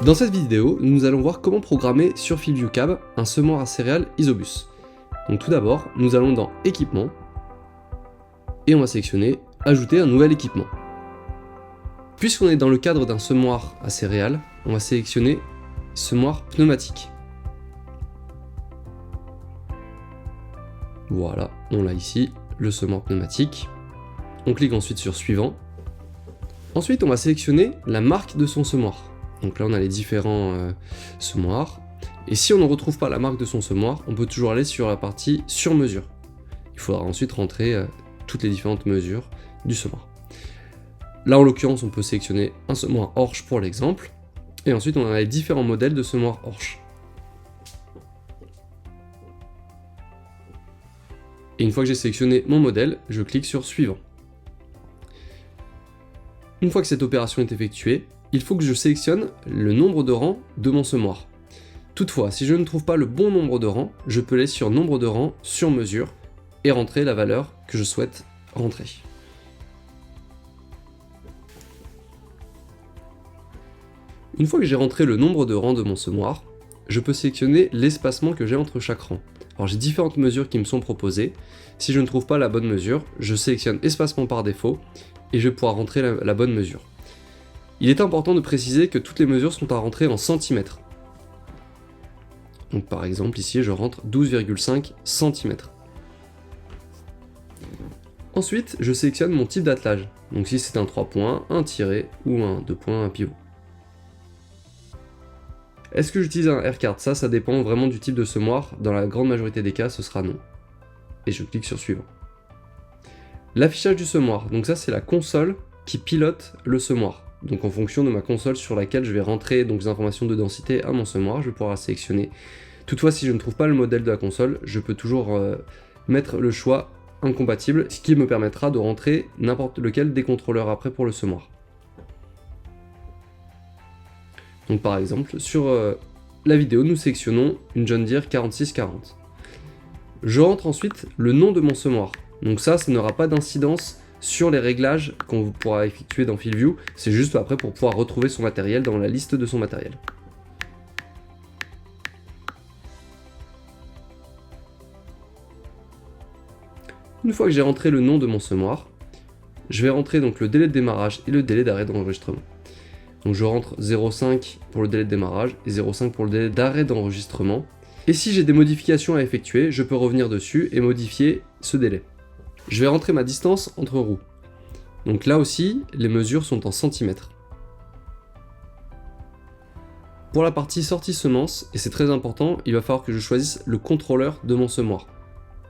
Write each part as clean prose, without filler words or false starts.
Dans cette vidéo, nous allons voir comment programmer sur FieldView Cab un semoir à céréales Isobus. Donc tout d'abord, nous allons dans Équipement, et on va sélectionner Ajouter un nouvel équipement. Puisqu'on est dans le cadre d'un semoir à céréales, on va sélectionner Semoir pneumatique. Voilà, on l'a ici, le semoir pneumatique. On clique ensuite sur Suivant. Ensuite, on va sélectionner la marque de son semoir. Donc là, on a les différents semoirs. Et si on ne retrouve pas la marque de son semoir, on peut toujours aller sur la partie Sur mesure. Il faudra ensuite rentrer toutes les différentes mesures du semoir. Là, en l'occurrence, on peut sélectionner un semoir Horsch pour l'exemple. Et ensuite, on a les différents modèles de semoir Horsch. Et une fois que j'ai sélectionné mon modèle, je clique sur Suivant. Une fois que cette opération est effectuée, il faut que je sélectionne le nombre de rangs de mon semoir. Toutefois, si je ne trouve pas le bon nombre de rangs, je peux aller sur Nombre de rangs sur mesure et rentrer la valeur que je souhaite rentrer. Une fois que j'ai rentré le nombre de rangs de mon semoir, je peux sélectionner l'espacement que j'ai entre chaque rang. Alors j'ai différentes mesures qui me sont proposées. Si je ne trouve pas la bonne mesure, je sélectionne espacement par défaut et je vais pouvoir rentrer la bonne mesure. Il est important de préciser que toutes les mesures sont à rentrer en centimètres. Donc par exemple ici je rentre 12,5 cm. Ensuite je sélectionne mon type d'attelage. Donc si c'est un 3 points, un tiret ou un 2 points, un pivot. Est-ce que j'utilise un R-card? Ça dépend vraiment du type de semoir. Dans la grande majorité des cas, ce sera non. Et je clique sur Suivant. L'affichage du semoir. Donc ça, c'est la console qui pilote le semoir. Donc en fonction de ma console sur laquelle je vais rentrer donc, les informations de densité à mon semoir, je vais pouvoir la sélectionner. Toutefois, si je ne trouve pas le modèle de la console, je peux toujours mettre le choix incompatible, ce qui me permettra de rentrer n'importe lequel des contrôleurs après pour le semoir. Donc par exemple, sur la vidéo, nous sélectionnons une John Deere 4640. Je rentre ensuite le nom de mon semoir. Donc ça n'aura pas d'incidence sur les réglages qu'on pourra effectuer dans FieldView. C'est juste après pour pouvoir retrouver son matériel dans la liste de son matériel. Une fois que j'ai rentré le nom de mon semoir, je vais rentrer donc le délai de démarrage et le délai d'arrêt d'enregistrement. Donc je rentre 0,5 pour le délai de démarrage et 0,5 pour le délai d'arrêt d'enregistrement. Et si j'ai des modifications à effectuer, je peux revenir dessus et modifier ce délai. Je vais rentrer ma distance entre roues. Donc là aussi, les mesures sont en centimètres. Pour la partie sortie semence, et c'est très important, il va falloir que je choisisse le contrôleur de mon semoir.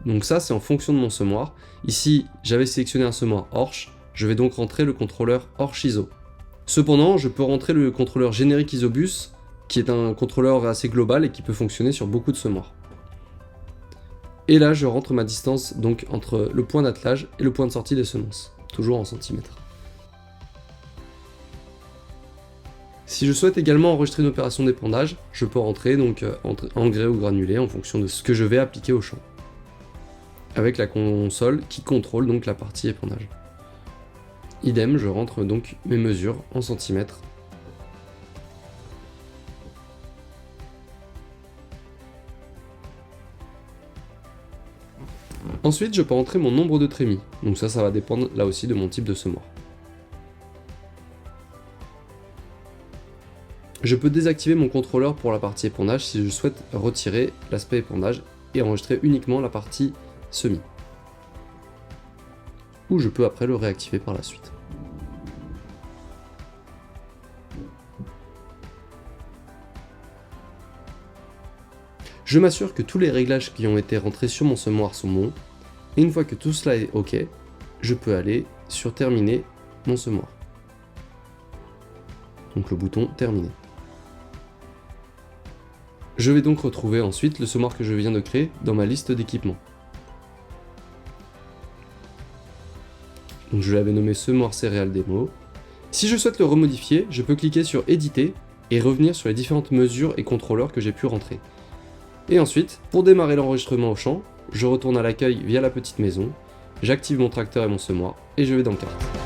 Donc ça, c'est en fonction de mon semoir. Ici, j'avais sélectionné un semoir Horsch, je vais donc rentrer le contrôleur Horsch ISO. Cependant, je peux rentrer le contrôleur générique Isobus, qui est un contrôleur assez global et qui peut fonctionner sur beaucoup de semoirs. Et là, je rentre ma distance donc entre le point d'attelage et le point de sortie des semences, toujours en centimètres. Si je souhaite également enregistrer une opération d'épandage, je peux rentrer donc engrais ou granulé en fonction de ce que je vais appliquer au champ, avec la console qui contrôle donc la partie épandage. Idem, je rentre donc mes mesures en centimètres. Ensuite, je peux rentrer mon nombre de trémies. Donc ça va dépendre là aussi de mon type de semoir. Je peux désactiver mon contrôleur pour la partie épandage si je souhaite retirer l'aspect épandage et enregistrer uniquement la partie semis. Ou je peux après le réactiver par la suite. Je m'assure que tous les réglages qui ont été rentrés sur mon semoir sont bons, et une fois que tout cela est OK, je peux aller sur Terminer mon semoir. Donc le bouton Terminer. Je vais donc retrouver ensuite le semoir que je viens de créer dans ma liste d'équipements. Donc je l'avais nommé semoir céréales démo. Si je souhaite le remodifier, je peux cliquer sur Éditer et revenir sur les différentes mesures et contrôleurs que j'ai pu rentrer. Et ensuite, pour démarrer l'enregistrement au champ, je retourne à l'accueil via la petite maison, j'active mon tracteur et mon semoir, et je vais dans Carte.